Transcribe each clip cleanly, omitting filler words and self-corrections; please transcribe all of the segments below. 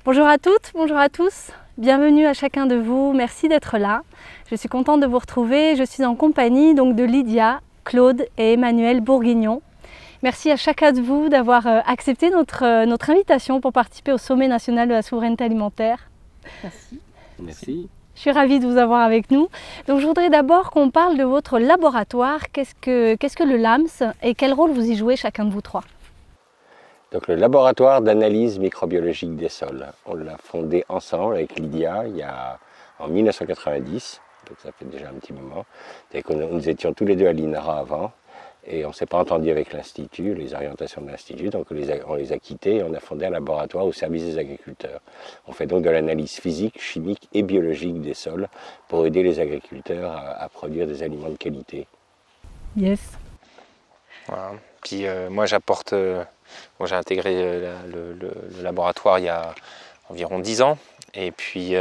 Bonjour à toutes, bonjour à tous, bienvenue à chacun de vous, merci d'être là. Je suis contente de vous retrouver, je suis en compagnie donc de Lydia, Claude et Emmanuel Bourguignon. Merci à chacun de vous d'avoir accepté notre invitation pour participer au Sommet national de la souveraineté alimentaire. Merci. Merci. Je suis ravie de vous avoir avec nous. Donc je voudrais d'abord qu'on parle de votre laboratoire. Qu'est-ce que le LAMS et quel rôle vous y jouez chacun de vous trois? Donc le laboratoire d'analyse microbiologique des sols, on l'a fondé ensemble avec Lydia en 1990, donc ça fait déjà un petit moment. Nous étions tous les deux à l'INRA avant et on ne s'est pas entendu avec l'Institut, les orientations de l'Institut, donc on les a quittés et on a fondé un laboratoire au service des agriculteurs. On fait donc de l'analyse physique, chimique et biologique des sols pour aider les agriculteurs à produire des aliments de qualité. Yes. Voilà. Puis moi j'apporte, j'ai intégré le laboratoire il y a environ 10 ans et puis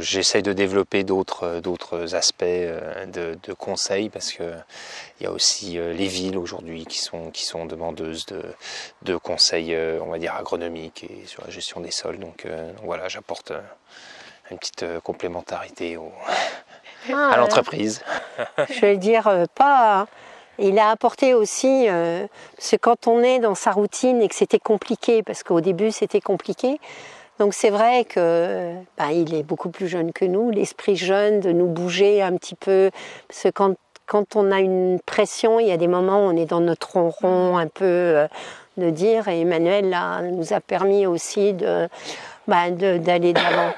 j'essaye de développer d'autres aspects de conseils parce que il y a aussi les villes aujourd'hui qui sont demandeuses de conseils on va dire agronomiques et sur la gestion des sols. Donc voilà, j'apporte une petite complémentarité à l'entreprise. Je vais dire pas. Il a apporté aussi, parce que quand on est dans sa routine et que c'était compliqué, parce qu'au début c'était compliqué, donc c'est vrai que il est beaucoup plus jeune que nous, l'esprit jeune de nous bouger un petit peu, parce que quand on a une pression, il y a des moments où on est dans notre ronron un peu de dire, et Emmanuel là, nous a permis aussi d'aller de l'avant.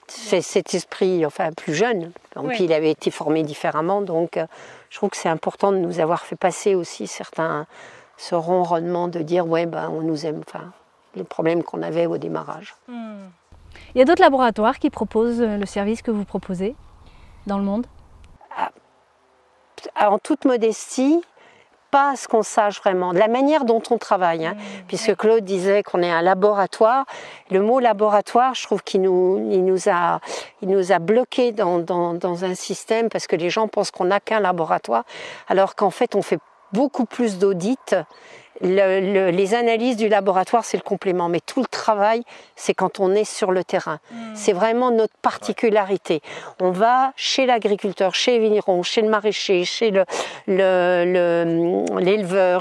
C'est cet esprit, enfin plus jeune, oui. Puis il avait été formé différemment, donc je trouve que c'est important de nous avoir fait passer aussi ce ronronnement de dire ouais on nous aime, enfin les problèmes qu'on avait au démarrage. Il y a d'autres laboratoires qui proposent le service que vous proposez dans le monde? En toute modestie, pas à ce qu'on sache vraiment, de la manière dont on travaille, puisque Claude disait qu'on est un laboratoire. Le mot laboratoire, je trouve qu'il nous a bloqués dans un système, parce que les gens pensent qu'on n'a qu'un laboratoire, alors qu'en fait on fait beaucoup plus d'audits. Les analyses du laboratoire, c'est le complément, mais tout le travail, c'est quand on est sur le terrain. C'est vraiment notre particularité. On va chez l'agriculteur, chez le vigneron, chez le maraîcher, chez l'éleveur,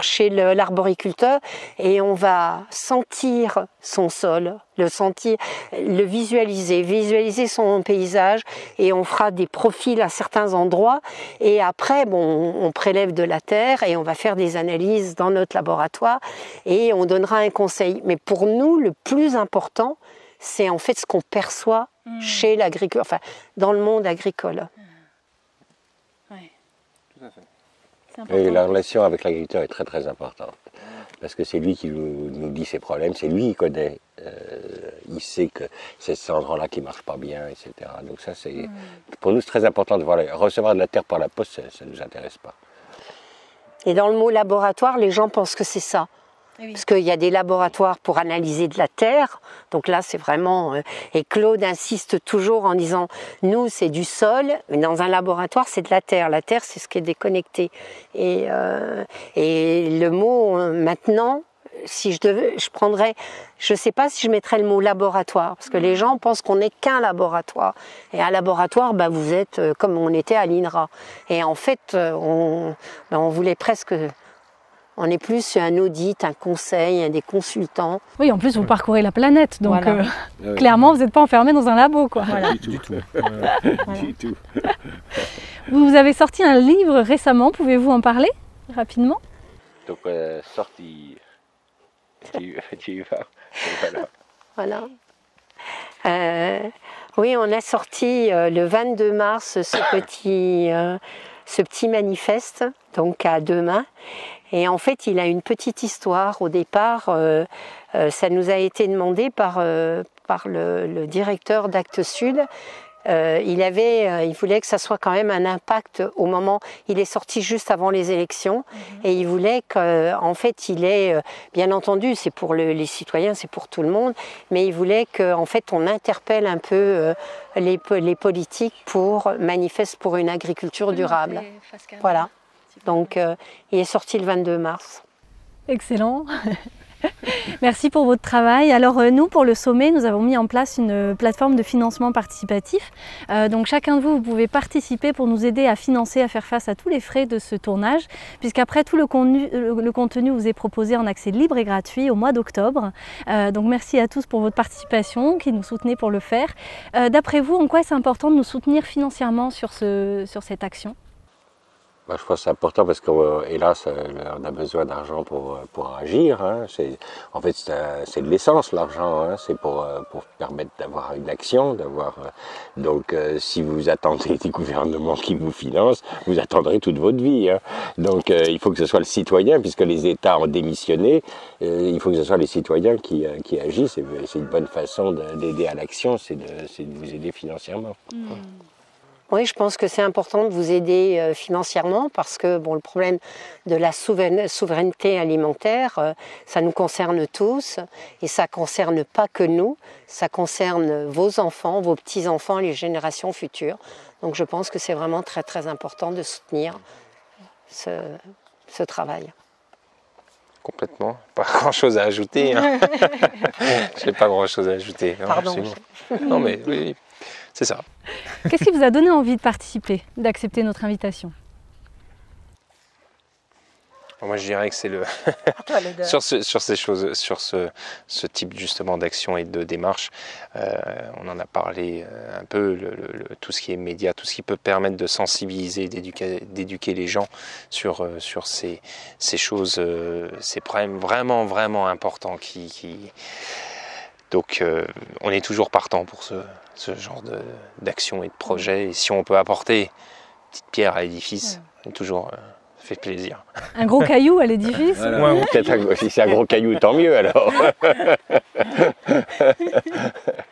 chez l'arboriculteur, et on va sentir son sol, le sentir, le visualiser son paysage, et on fera des profils à certains endroits, et après on prélève de la terre et on va faire des analyses dans notre laboratoire et on donnera un conseil. Mais pour nous, le plus important, c'est en fait ce qu'on perçoit chez l'agriculteur, enfin dans le monde agricole. Oui. Tout à fait. Et la relation avec l'agriculteur est très très importante. Parce que c'est lui qui nous dit ses problèmes, c'est lui qui connaît, il sait que c'est cet endroit-là qui ne marche pas bien, etc. Donc ça, pour nous, c'est très important de voir, recevoir de la terre par la poste, ça ne nous intéresse pas. Et dans le mot laboratoire, les gens pensent que c'est ça. Oui. Parce qu'il y a des laboratoires pour analyser de la terre, donc là c'est vraiment... et Claude insiste toujours en disant, nous c'est du sol, mais dans un laboratoire c'est de la terre c'est ce qui est déconnecté. Et le mot maintenant, si je prendrais, je ne sais pas si je mettrais le mot laboratoire, parce que les gens pensent qu'on n'est qu'un laboratoire. Et un laboratoire, vous êtes comme on était à l'INRA. Et en fait, on voulait presque... On est plus un audit, un conseil, des consultants. Oui, en plus vous parcourez la planète, donc voilà. Clairement vous n'êtes pas enfermé dans un labo, quoi. Voilà. Du tout. Du tout. Vous avez sorti un livre récemment, pouvez-vous en parler rapidement? Donc sorti, tu y vas. Voilà. Oui, on a sorti le 22 mars ce petit manifeste, donc à deux mains. Et en fait, il a une petite histoire. Au départ, ça nous a été demandé par le directeur d'Actes Sud. Il voulait que ça soit quand même un impact au moment. Il est sorti juste avant les élections, et il voulait qu'en fait, il ait, bien entendu, c'est pour les citoyens, c'est pour tout le monde, mais il voulait qu'en fait, on interpelle un peu les politiques pour manifester pour une agriculture durable. Voilà. Donc, il est sorti le 22 mars. Excellent. Merci pour votre travail. Alors nous, pour le sommet, nous avons mis en place une plateforme de financement participatif. Donc chacun de vous, vous pouvez participer pour nous aider à financer, à faire face à tous les frais de ce tournage, puisqu'après tout le contenu vous est proposé en accès libre et gratuit au mois d'octobre. Donc merci à tous pour votre participation, qui nous soutenez pour le faire. D'après vous, en quoi est-ce important de nous soutenir financièrement sur cette action ? Je pense que c'est important parce qu'hélas, on a besoin d'argent pour agir. Hein. En fait, c'est de l'essence, l'argent. Hein. C'est pour permettre d'avoir une action. Donc, si vous attendez des gouvernements qui vous financent, vous attendrez toute votre vie. Hein. Donc, il faut que ce soit le citoyen, puisque les États ont démissionné. Il faut que ce soit les citoyens qui agissent. C'est une bonne façon d'aider à l'action, c'est de vous aider financièrement. Oui, je pense que c'est important de vous aider financièrement parce que le problème de la souveraineté alimentaire, ça nous concerne tous et ça ne concerne pas que nous, ça concerne vos enfants, vos petits-enfants, les générations futures. Donc je pense que c'est vraiment très très important de soutenir ce travail. Complètement, pas grand-chose à ajouter. Hein. Je n'ai pas grand-chose à ajouter. Pardon. Non mais oui. C'est ça. Qu'est-ce qui vous a donné envie de participer, d'accepter notre invitation ? Moi, je dirais que c'est sur ces choses, sur ce type justement d'action et de démarche. On en a parlé un peu, tout ce qui est média, tout ce qui peut permettre de sensibiliser, d'éduquer les gens sur ces choses, ces problèmes vraiment vraiment importants Donc, on est toujours partant pour ce genre d'action et de projet. Et si on peut apporter une petite pierre à l'édifice, c'est toujours fait plaisir. Un gros caillou à l'édifice. Voilà. Si c'est un gros caillou, tant mieux alors.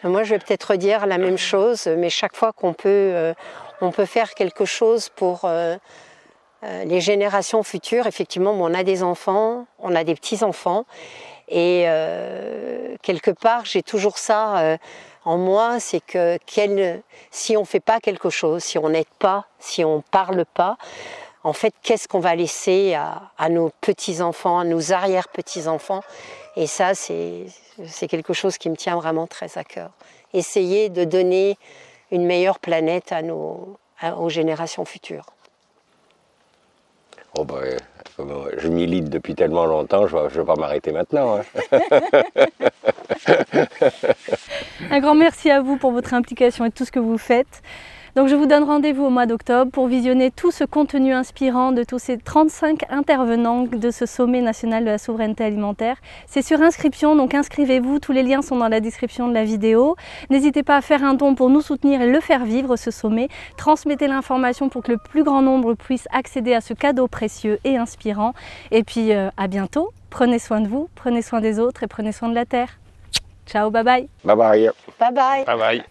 Moi, je vais peut-être redire la même chose, mais chaque fois qu'on peut faire quelque chose pour les générations futures, effectivement, on a des enfants, on a des petits-enfants. Et quelque part, j'ai toujours ça en moi, c'est que si on ne fait pas quelque chose, si on n'aide pas, si on ne parle pas, en fait, qu'est-ce qu'on va laisser à nos petits-enfants, à nos arrière-petits-enfants? Et ça, c'est quelque chose qui me tient vraiment très à cœur. Essayer de donner une meilleure planète aux générations futures. Oh je milite depuis tellement longtemps, je ne vais pas m'arrêter maintenant. Hein. Un grand merci à vous pour votre implication et tout ce que vous faites. Donc je vous donne rendez-vous au mois d'octobre pour visionner tout ce contenu inspirant de tous ces 35 intervenants de ce sommet national de la souveraineté alimentaire. C'est sur inscription, donc inscrivez-vous, tous les liens sont dans la description de la vidéo. N'hésitez pas à faire un don pour nous soutenir et le faire vivre ce sommet. Transmettez l'information pour que le plus grand nombre puisse accéder à ce cadeau précieux et inspirant. Et puis à bientôt, prenez soin de vous, prenez soin des autres et prenez soin de la terre. Ciao, bye bye. Bye bye. Bye bye. Bye bye.